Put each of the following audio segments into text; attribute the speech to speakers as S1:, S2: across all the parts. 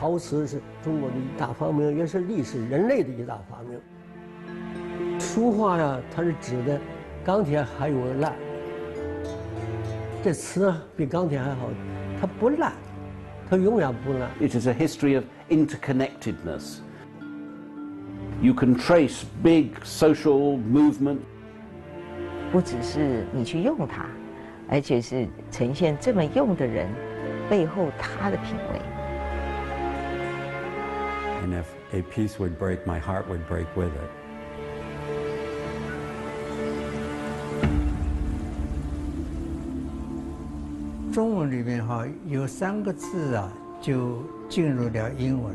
S1: 陶瓷是中国的一大发明，也是历史人类的一大发明。书画呀，它是指的钢铁还有烂，这瓷比钢铁还好，它不烂，它永远不烂。
S2: It is a history of interconnectedness. You can trace big social movement.
S3: 不只是你去用它，而且是呈现这么用的人背后他的品味。
S4: And if a piece would break, my heart would break with it.
S5: 中文里面哈有3个字啊，就进入了英文，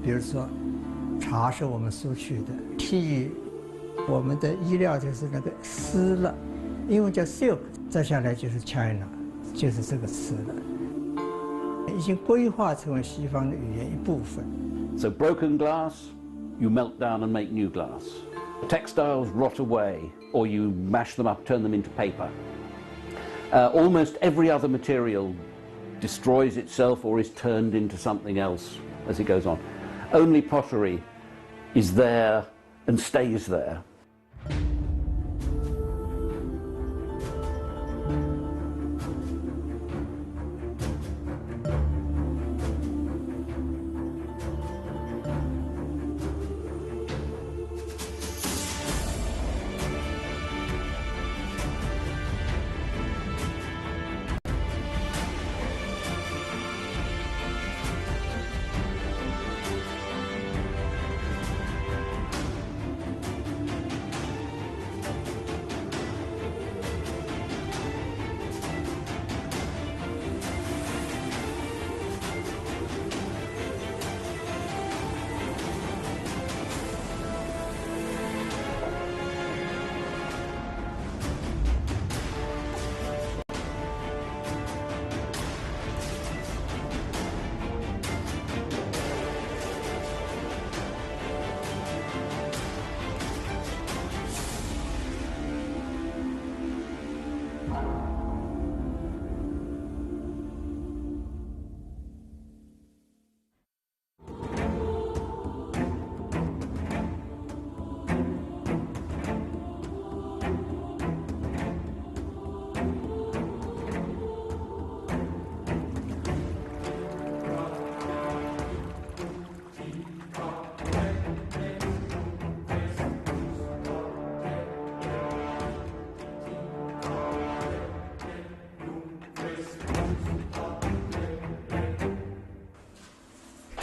S5: 比如说茶是我们苏去的 ，tea 我们的衣料就是那个丝了，英文叫 silk， 再下来就是 China， 就是这个词了，已经规划成为西方的语言一部分。
S2: So broken glass, you melt down and make new glass. Textiles rot away, or you mash them up, turn them into paper. Almost every other material destroys itself or is turned into something else as it goes on. Only pottery is there and stays there.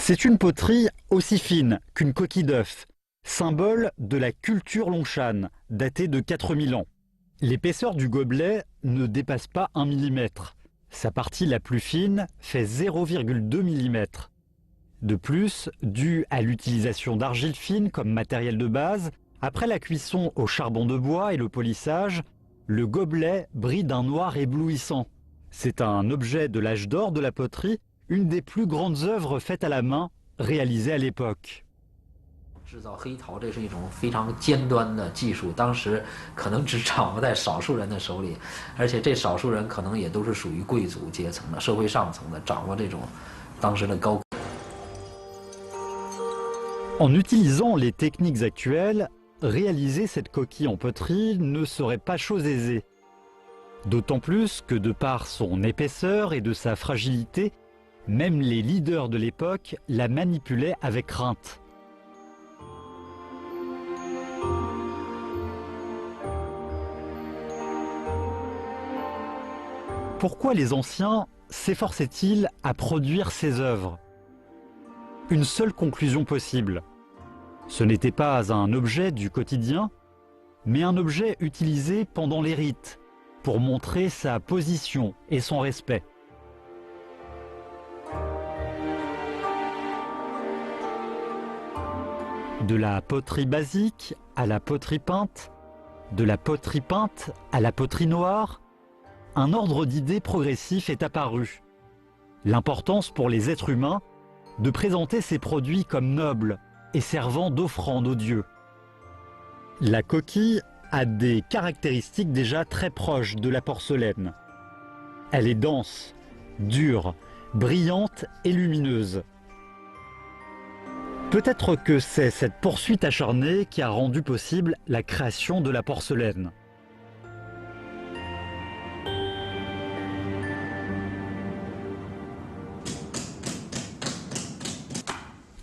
S6: C'est une poterie aussi fine qu'une coquille d'œuf, symbole de la culture longshane, datée de 4000 ans. L'épaisseur du gobelet ne dépasse pas 1 mm. Sa partie la plus fine fait 0,2 mm. De plus, dû à l'utilisation d'argile fine comme matériel de base, après la cuisson au charbon de bois et le polissage, le gobelet brille d'un noir éblouissant. C'est un objet de l'âge d'or de la poterie, une des plus grandes œuvres faites à la main réalisées à l'époque.
S7: 制造黑陶，这是一种非常尖端的技术，当时可能只掌握在少数人的手里，而且这少数人可能也都是属于贵族阶层的、社会上层的，掌握这种当时的高。
S6: En utilisant les techniques actuelles, réaliser cette coquille en poterie ne serait pas chose aisée. D'autant plus que de par son épaisseur et de sa fragilité, même les leaders de l'époque la manipulaient avec crainte. Pourquoi les anciens s'efforçaient-ils à produire ces œuvres? Une seule conclusion possible. Ce n'était pas un objet du quotidien, mais un objet utilisé pendant les rites, pour montrer sa position et son respect. De la poterie basique à la poterie peinte, de la poterie peinte à la poterie noire, un ordre d'idées progressif est apparu. L'importance pour les êtres humains de présenter ces produits comme nobles et servant d'offrande aux dieux. La coquille a des caractéristiques déjà très proches de la porcelaine. Elle est dense, dure, brillante et lumineuse. Peut-être que c'est cette poursuite acharnée qui a rendu possible la création de la porcelaine.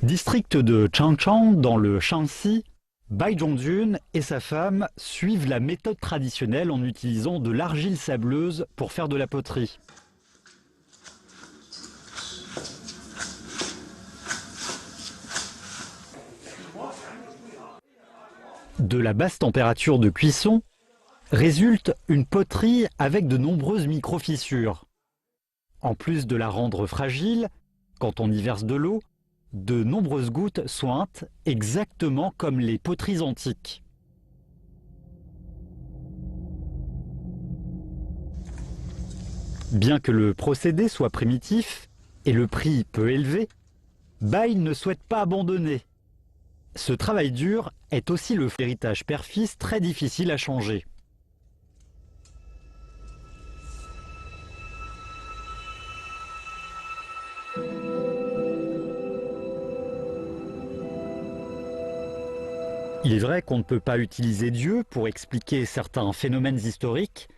S6: District de Changchang, dans le Shanxi, Bai Zhongjun et sa femme suivent la méthode traditionnelle en utilisant de l'argile sableuse pour faire de la poterie. De la basse température de cuisson résulte une poterie avec de nombreuses micro-fissures. En plus de la rendre fragile, quand on y verse de l'eau, de nombreuses gouttes suintent exactement comme les poteries antiques. Bien que le procédé soit primitif et le prix peu élevé, Bai ne souhaite pas abandonner. Ce travail dur est aussi le héritage père-fils très difficile à changer. Il est vrai qu'on ne peut pas utiliser Dieu pour expliquer certains phénomènes historiques,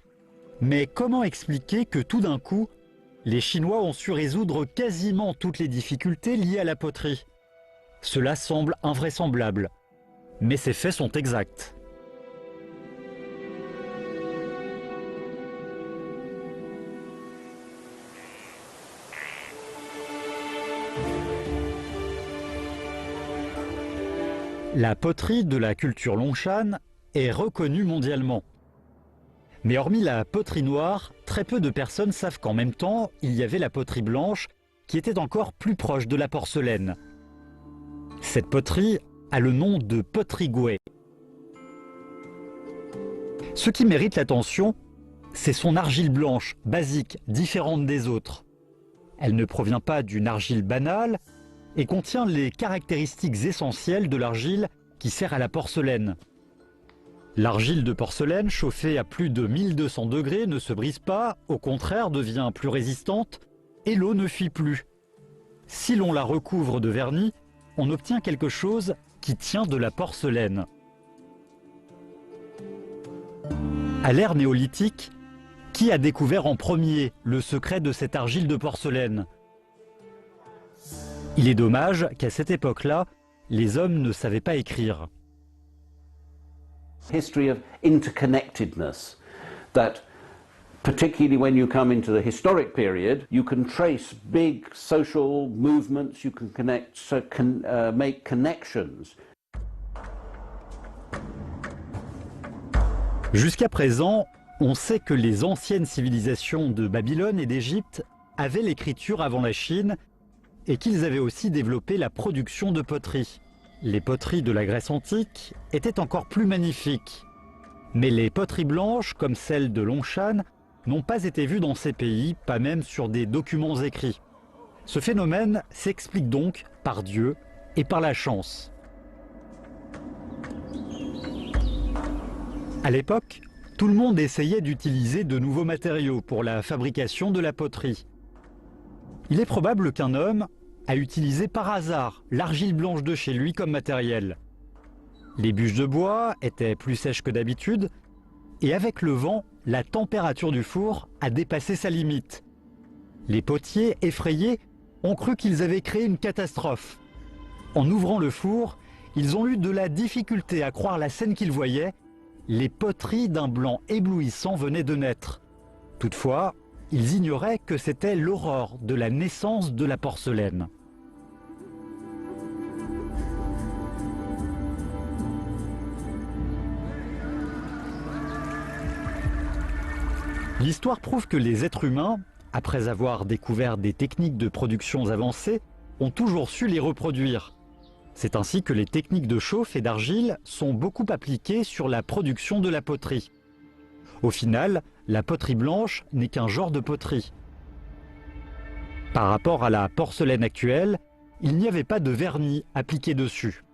S6: mais comment expliquer que tout d'un coup, les Chinois ont su résoudre quasiment toutes les difficultés liées à la poterie? Cela semble invraisemblable, mais ces faits sont exacts. La poterie de la culture Longshan est reconnue mondialement. Mais hormis la poterie noire, très peu de personnes savent qu'en même temps, il y avait la poterie blanche qui était encore plus proche de la porcelaine. Cette poterie a le nom de poterie Gouet. Ce qui mérite l'attention, c'est son argile blanche, basique, différente des autres. Elle ne provient pas d'une argile banale et contient les caractéristiques essentielles de l'argile qui sert à la porcelaine. L'argile de porcelaine, chauffée à plus de 1200 degrés, ne se brise pas, au contraire devient plus résistante et l'eau ne fuit plus. Si l'on la recouvre de vernis, on obtient quelque chose qui tient de la porcelaine. À l'ère néolithique, qui a découvert en premier le secret de cette argile de porcelaine? Il est dommage qu'à cette époque-là, les hommes ne savaient pas écrire.
S2: History of interconnectedness, that particularly when you come into the historic period, you can trace big social movements, you can connect, make connections.
S6: Jusqu'à présent, on sait que les anciennes civilisations de Babylone et d'Égypte avaient l'écriture avant la Chine et qu'ils avaient aussi développé la production de poterie. Les poteries de la Grèce antique étaient encore plus magnifiques. Mais les poteries blanches, comme celles de Longshan, n'ont pas été vues dans ces pays, pas même sur des documents écrits. Ce phénomène s'explique donc par Dieu et par la chance. À l'époque, tout le monde essayait d'utiliser de nouveaux matériaux pour la fabrication de la poterie. Il est probable qu'un homme a utilisé par hasard l'argile blanche de chez lui comme matériel. Les bûches de bois étaient plus sèches que d'habitude et avec le vent, la température du four a dépassé sa limite. Les potiers, effrayés, ont cru qu'ils avaient créé une catastrophe. En ouvrant le four, ils ont eu de la difficulté à croire la scène qu'ils voyaient. Les poteries d'un blanc éblouissant venaient de naître. Toutefois, ils ignoraient que c'était l'aurore de la naissance de la porcelaine. L'histoire prouve que les êtres humains, après avoir découvert des techniques de production avancées, ont toujours su les reproduire. C'est ainsi que les techniques de chauffe et d'argile sont beaucoup appliquées sur la production de la poterie. Au final, la poterie blanche n'est qu'un genre de poterie. Par rapport à la porcelaine actuelle, il n'y avait pas de vernis appliqué dessus.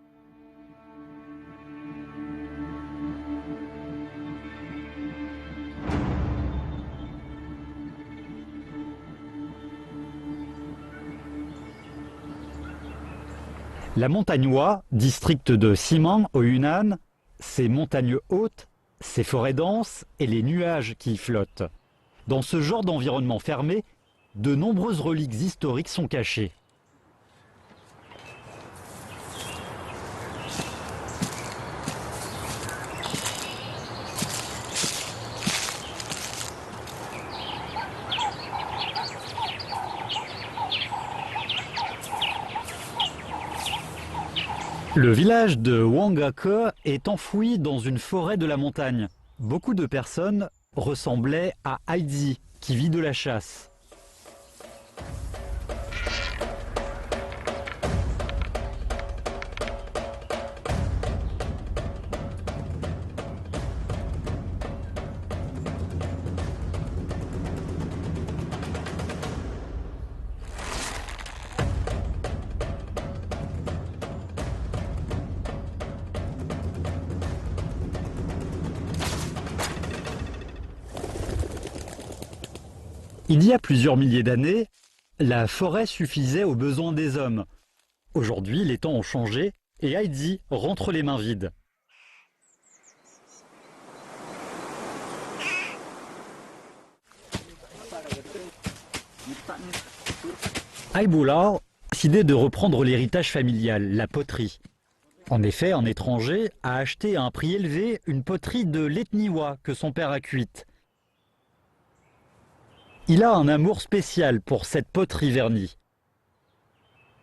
S6: La montagne Hua, district de Ximang au Yunnan, ses montagnes hautes, ses forêts denses et les nuages qui y flottent. Dans ce genre d'environnement fermé, de nombreuses reliques historiques sont cachées. Le village de Wangake est enfoui dans une forêt de la montagne. Beaucoup de personnes ressemblaient à Heidi, qui vit de la chasse. Il y a plusieurs milliers d'années, la forêt suffisait aux besoins des hommes. Aujourd'hui, les temps ont changé et Heidi rentre les mains vides. Aibula a décidé de reprendre l'héritage familial, la poterie. En effet, un étranger a acheté à un prix élevé une poterie de l'ethnie Hua que son père a cuite. Il a un amour spécial pour cette poterie vernie.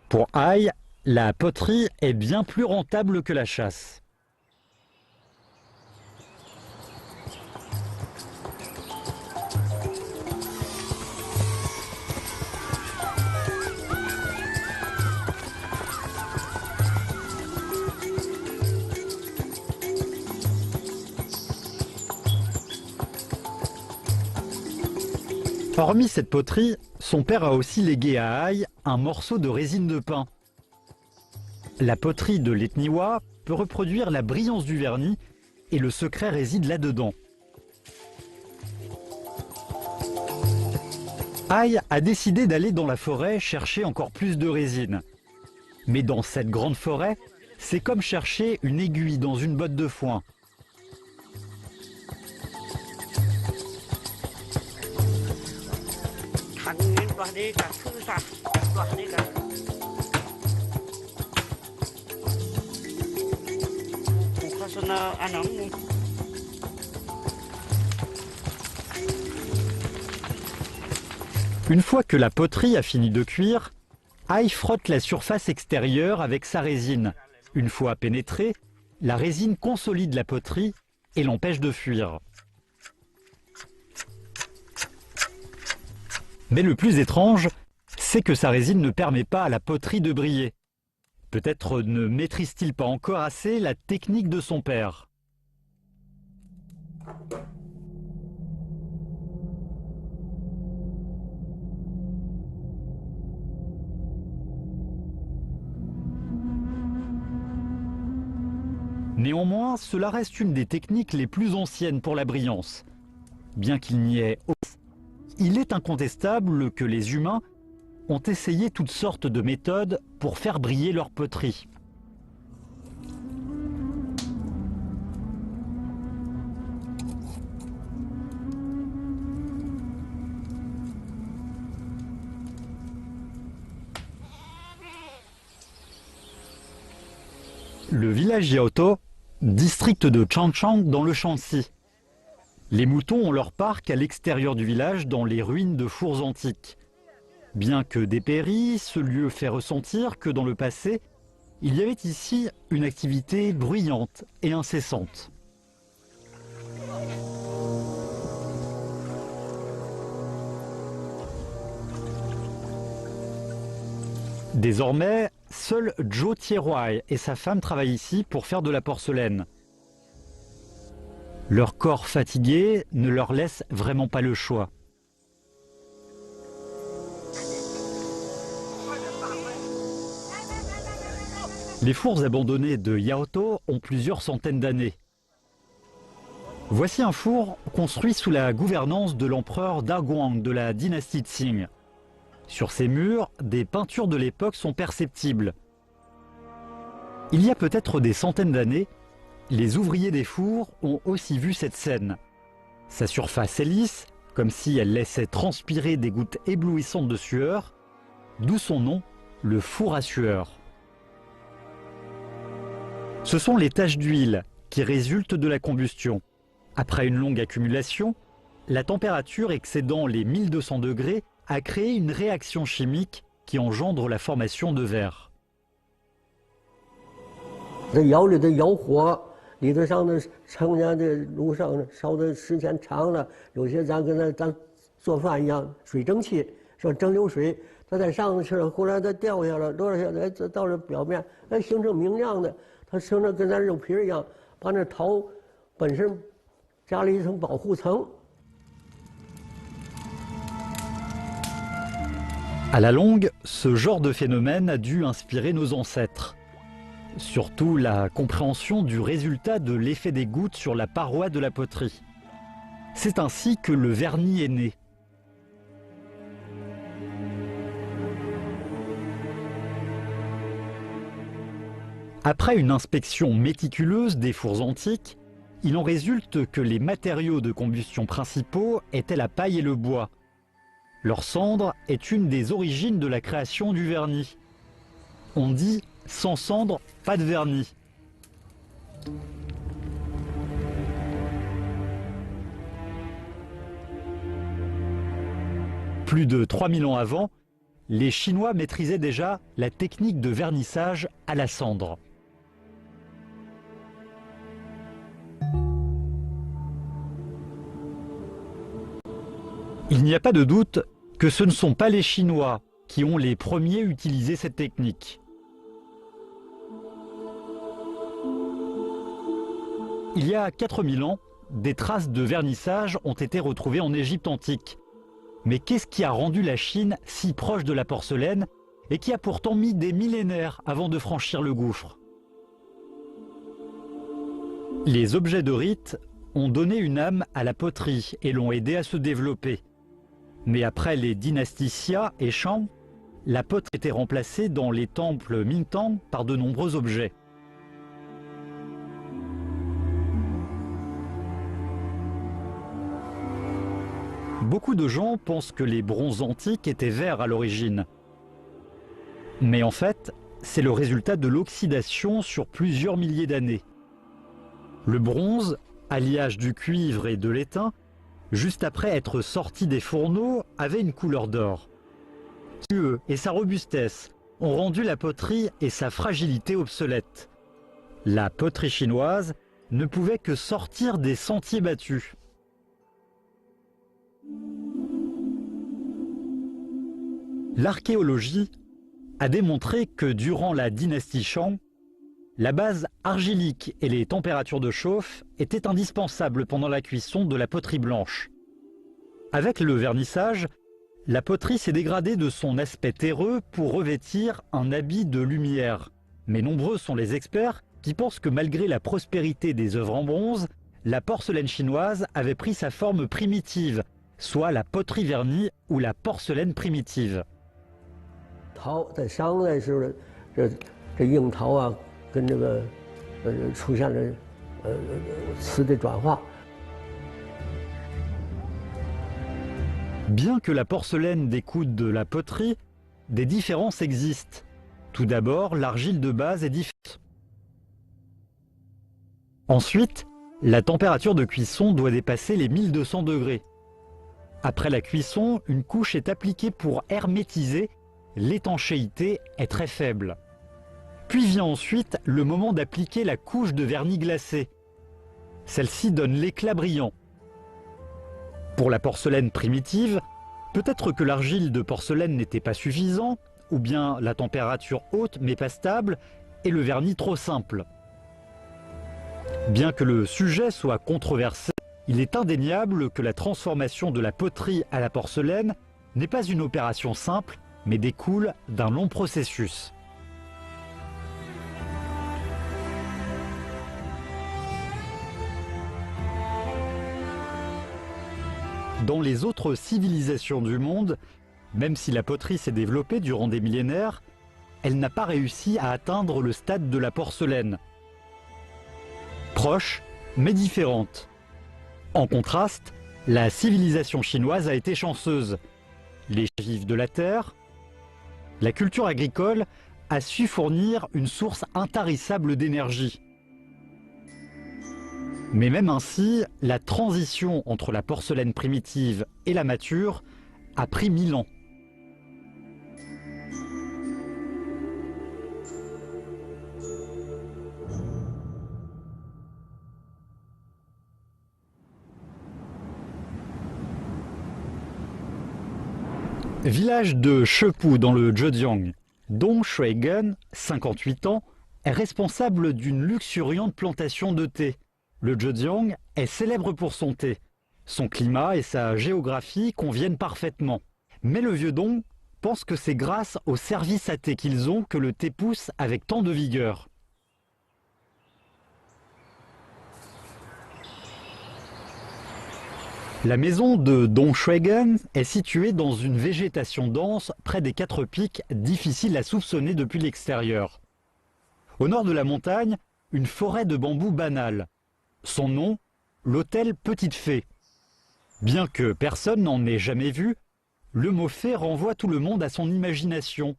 S6: Pour Ai, la poterie est bien plus rentable que la chasse. Hormis cette poterie, son père a aussi légué à Ai un morceau de résine de pin. La poterie de l'ethnie Hua peut reproduire la brillance du vernis et le secret réside là-dedans. Ai a décidé d'aller dans la forêt chercher encore plus de résine. Mais dans cette grande forêt, c'est comme chercher une aiguille dans une botte de foin. Une fois que la poterie a fini de cuire, Ai frotte la surface extérieure avec sa résine. Une fois pénétrée, la résine consolide la poterie et l'empêche de fuir. Mais le plus étrange, c'est que sa résine ne permet pas à la poterie de briller. Peut-être ne maîtrise-t-il pas encore assez la technique de son père. Néanmoins, cela reste une des techniques les plus anciennes pour la brillance. Bien qu'il n'y ait il est incontestable que les humains ont essayé toutes sortes de méthodes pour faire briller leur poterie. Le village Yaoto, district de Changchang dans le Shanxi. Les moutons ont leur parc à l'extérieur du village dans les ruines de fours antiques. Bien que dépéri, ce lieu fait ressentir que dans le passé, il y avait ici une activité bruyante et incessante. Désormais, seul Zhou Tiehuai et sa femme travaillent ici pour faire de la porcelaine. Leur corps fatigué ne leur laisse vraiment pas le choix. Les fours abandonnés de Yaoto ont plusieurs centaines d'années. Voici un four construit sous la gouvernance de l'empereur Daguang de la dynastie Qing. Sur ses murs, des peintures de l'époque sont perceptibles. Il y a peut-être des centaines d'années, les ouvriers des fours ont aussi vu cette scène. Sa surface est lisse, comme si elle laissait transpirer des gouttes éblouissantes de sueur, d'où son nom, le four à sueur. Ce sont les taches d'huile qui résultent de la combustion. Après une longue accumulation, la température excédant les 1200 degrés a créé une réaction chimique qui engendre la formation de verre.
S1: 这窑里的窑火里头上的成年的炉上烧的时间长了，有些咱做饭一样，水蒸气说蒸馏水，它在上头去了，后来它掉下来，落下来，这到了表面，哎，形成明亮的，它形成跟咱肉皮一样，把那陶本身加了一层保护层。
S6: À la longue, ce genre de phénomène a dû inspirer nos ancêtres. Surtout la compréhension du résultat de l'effet des gouttes sur la paroi de la poterie. C'est ainsi que le vernis est né. Après une inspection méticuleuse des fours antiques, il en résulte que les matériaux de combustion principaux étaient la paille et le bois. Leur cendre est une des origines de la création du vernis. On dit « sans cendre, pas de vernis ». Plus de 3000 ans avant, les Chinois maîtrisaient déjà la technique de vernissage à la cendre. Il n'y a pas de doute que ce ne sont pas les Chinois qui ont les premiers utilisé cette technique. Il y a 4000 ans, des traces de vernissage ont été retrouvées en Égypte antique. Mais qu'est-ce qui a rendu la Chine si proche de la porcelaine et qui a pourtant mis des millénaires avant de franchir le gouffre? Les objets de rite ont donné une âme à la poterie et l'ont aidé à se développer. Mais après les dynasties Xia et Shang, la poterie était remplacée dans les temples Mingtang par de nombreux objets. Beaucoup de gens pensent que les bronzes antiques étaient verts à l'origine. Mais en fait, c'est le résultat de l'oxydation sur plusieurs milliers d'années. Le bronze, alliage du cuivre et de l'étain, juste après être sorti des fourneaux, avait une couleur d'or. Eux et sa robustesse ont rendu la poterie et sa fragilité obsolètes. La poterie chinoise ne pouvait que sortir des sentiers battus. L'archéologie a démontré que durant la dynastie Shang, la base argilique et les températures de chauffe étaient indispensables pendant la cuisson de la poterie blanche. Avec le vernissage, la poterie s'est dégradée de son aspect terreux pour revêtir un habit de lumière. Mais nombreux sont les experts qui pensent que malgré la prospérité des œuvres en bronze, la porcelaine chinoise avait pris sa forme primitive, soit la poterie vernie ou la porcelaine primitive.
S1: 陶在商代时候，这硬陶啊，跟这个出现了瓷的转化。
S6: Bien que la porcelaine découle de la poterie, des différences existent. Tout d'abord, l'argile de base est différente. Ensuite, la température de cuisson doit dépasser les 1200 degrés. Après la cuisson, une couche est appliquée pour hermétiser. L'étanchéité est très faible. Puis vient ensuite le moment d'appliquer la couche de vernis glacé. Celle-ci donne l'éclat brillant. Pour la porcelaine primitive, peut-être que l'argile de porcelaine n'était pas suffisant, ou bien la température haute mais pas stable, et le vernis trop simple. Bien que le sujet soit controversé, il est indéniable que la transformation de la poterie à la porcelaine n'est pas une opération simple, mais découle d'un long processus. Dans les autres civilisations du monde, même si la poterie s'est développée durant des millénaires, elle n'a pas réussi à atteindre le stade de la porcelaine. Proche, mais différente. En contraste, la civilisation chinoise a été chanceuse. Les vivent de la terre. La culture agricole a su fournir une source intarissable d'énergie. Mais même ainsi, la transition entre la porcelaine primitive et la mature a pris 1000 ans. Village de Shepu dans le Zhejiang, Dong Shuigen, 58 ans, est responsable d'une luxuriante plantation de thé. Le Zhejiang est célèbre pour son thé. Son climat et sa géographie conviennent parfaitement. Mais le vieux Dong pense que c'est grâce au service à thé qu'ils ont que le thé pousse avec tant de vigueur. La maison de Dong Shuigen est située dans une végétation dense près des 4 pics, difficile à soupçonner depuis l'extérieur. Au nord de la montagne, une forêt de bambous banale. Son nom, l'hôtel Petite Fée. Bien que personne n'en ait jamais vu, le mot fée renvoie tout le monde à son imagination.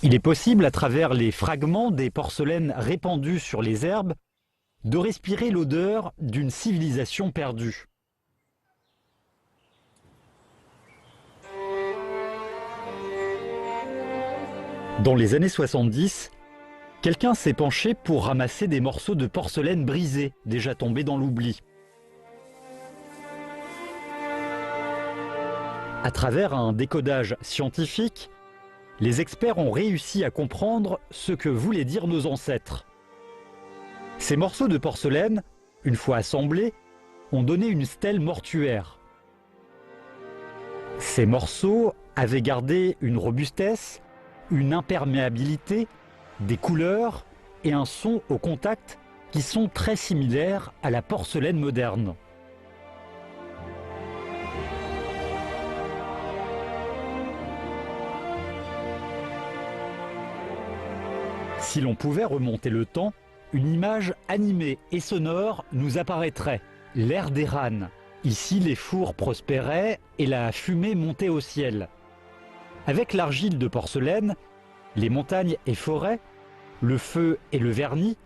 S6: Il est possible, à travers les fragments des porcelaines répandues sur les herbes, de respirer l'odeur d'une civilisation perdue. Dans les années 70, quelqu'un s'est penché pour ramasser des morceaux de porcelaine brisés, déjà tombés dans l'oubli. À travers un décodage scientifique, les experts ont réussi à comprendre ce que voulaient dire nos ancêtres. Ces morceaux de porcelaine, une fois assemblés, ont donné une stèle mortuaire. Ces morceaux avaient gardé une robustesse, une imperméabilité, des couleurs et un son au contact qui sont très similaires à la porcelaine moderne. Si l'on pouvait remonter le temps, une image animée et sonore nous apparaîtrait. L'ère des rânes. Ici, les fours prospéraient et la fumée montait au ciel. Avec l'argile de porcelaine, les montagnes et forêts, le feu et le vernis,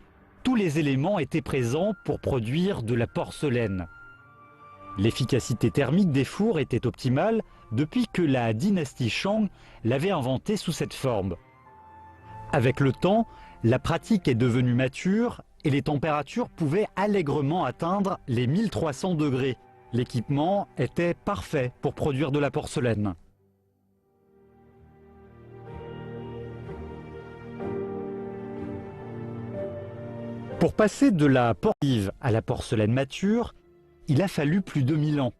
S6: tous les éléments étaient présents pour produire de la porcelaine. L'efficacité thermique des fours était optimale depuis que la dynastie Shang l'avait inventée sous cette forme. Avec le temps, la pratique est devenue mature et les températures pouvaient allègrement atteindre les 1300 degrés. L'équipement était parfait pour produire de la porcelaine. Pour passer de la porcelaine à la porcelaine mature, il a fallu plus de 1000 ans.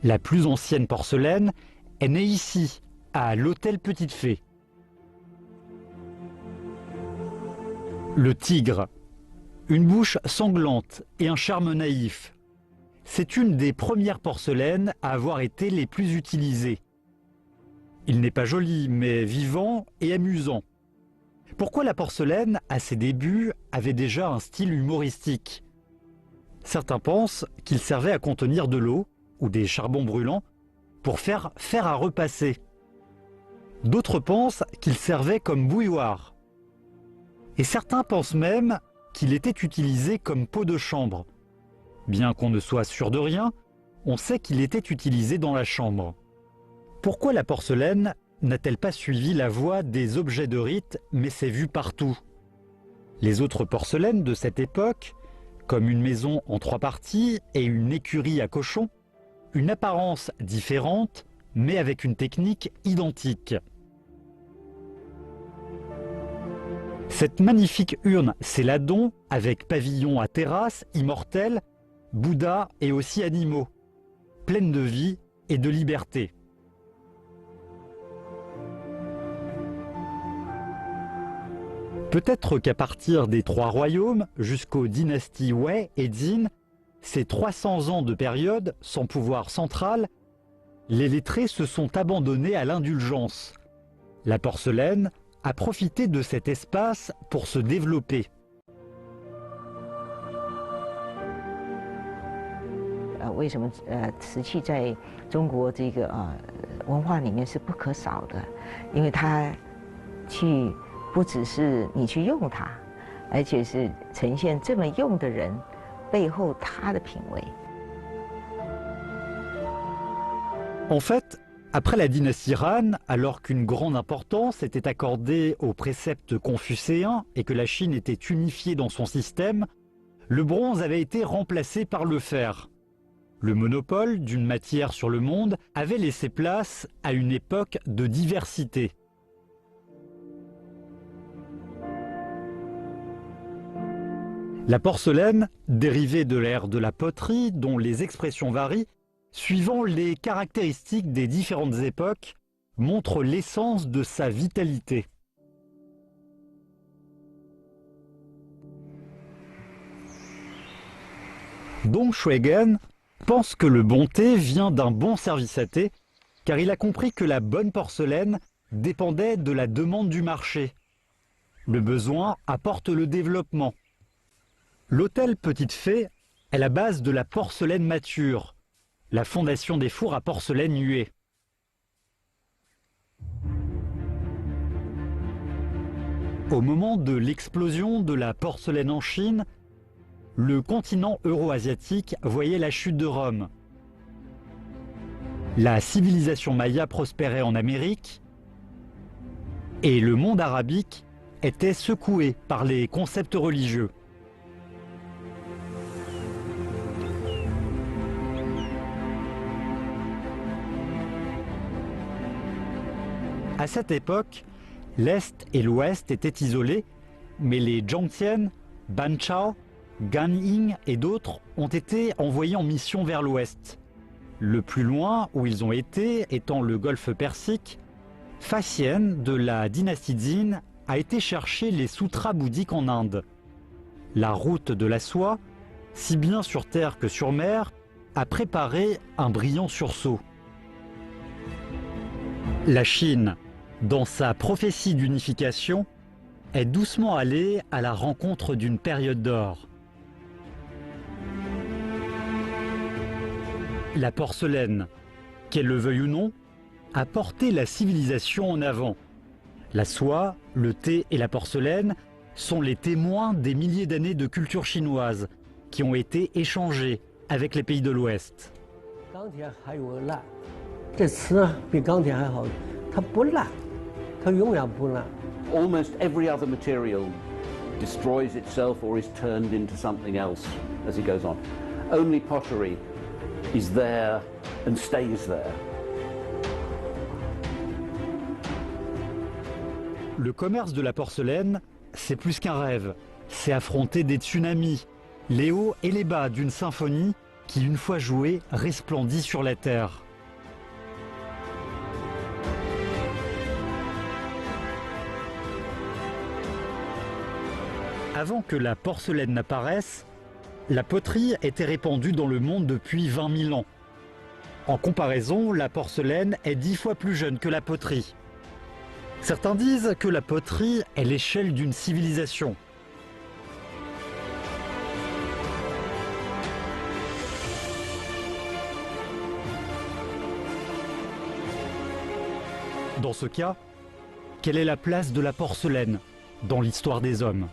S6: La plus ancienne porcelaine est née ici, à l'hôtel Petite Fée. Le tigre, une bouche sanglante et un charme naïf. C'est une des premières porcelaines à avoir été les plus utilisées. Il n'est pas joli, mais vivant et amusant. Pourquoi la porcelaine, à ses débuts, avait déjà un style humoristique? Certains pensent qu'il servait à contenir de l'eau ou des charbons brûlants pour faire fer à repasser. D'autres pensent qu'il servait comme bouilloire. Et certains pensent même qu'il était utilisé comme pot de chambre. Bien qu'on ne soit sûr de rien, on sait qu'il était utilisé dans la chambre. Pourquoi la porcelaine n'a-t-elle pas suivi la voie des objets de rite, mais s'est vue partout? Les autres porcelaines de cette époque, comme une maison en 3 parties et une écurie à cochons, une apparence différente, mais avec une technique identique. Cette magnifique urne Céladon, avec pavillon à terrasse, immortelle, Bouddha et aussi animaux, pleine de vie et de liberté. Peut-être qu'à partir des 3 royaumes jusqu'aux dynasties Wei et Jin, ces 300 ans de période sans pouvoir central les lettrés se sont abandonnés à l'indulgence. La porcelaine a profité de cet espace pour se développer.
S3: 为什么瓷器在中国这个文化里面是不可少的？因为它不只是你去用它，而且是呈现这么用的人背后他的品味。
S6: En fait, après la dynastie Han, alors qu'une grande importance était accordée aux préceptes confucéens et que la Chine était unifiée dans son système, le bronze avait été remplacé par le fer. Le monopole d'une matière sur le monde avait laissé place à une époque de diversité. La porcelaine, dérivée de l'ère de la poterie, dont les expressions varient, suivant les caractéristiques des différentes époques, montre l'essence de sa vitalité. Dong Shuigen pense que le bon thé vient d'un bon service à thé, car il a compris que la bonne porcelaine dépendait de la demande du marché. Le besoin apporte le développement. L'hôtel Petite Fée est la base de la porcelaine mature, la fondation des fours à porcelaine huée. Au moment de l'explosion de la porcelaine en Chine, le continent euro-asiatique voyait la chute de Rome. La civilisation maya prospérait en Amérique et le monde arabique était secoué par les concepts religieux. À cette époque, l'Est et l'Ouest étaient isolés, mais les Zhongtian, Ban Chao, Gan Ying et d'autres ont été envoyés en mission vers l'Ouest. Le plus loin où ils ont été étant le golfe Persique, Fa Xian de la dynastie Jin a été chercher les sutras bouddhiques en Inde. La route de la soie, si bien sur terre que sur mer, a préparé un brillant sursaut. La Chine, dans sa prophétie d'unification, est doucement allée à la rencontre d'une période d'or. La porcelaine, qu'elle le veuille ou non, a porté la civilisation en avant. La soie, le thé et la porcelaine sont les témoins des milliers d'années de culture chinoise qui ont été échangées avec les pays de l'Ouest.
S2: Almost every other material destroys itself or is turned into something else as it goes on. Only pottery is there and stays there.
S6: Le commerce de la porcelaine, c'est plus qu'un rêve. C'est affronter des tsunamis, les hauts et les bas d'une symphonie qui, une fois jouée, resplendit sur la terre. Avant que la porcelaine n'apparaisse, la poterie était répandue dans le monde depuis 20 000 ans. En comparaison, la porcelaine est 10 fois plus jeune que la poterie. Certains disent que la poterie est l'échelle d'une civilisation. Dans ce cas, quelle est la place de la porcelaine dans l'histoire des hommes ?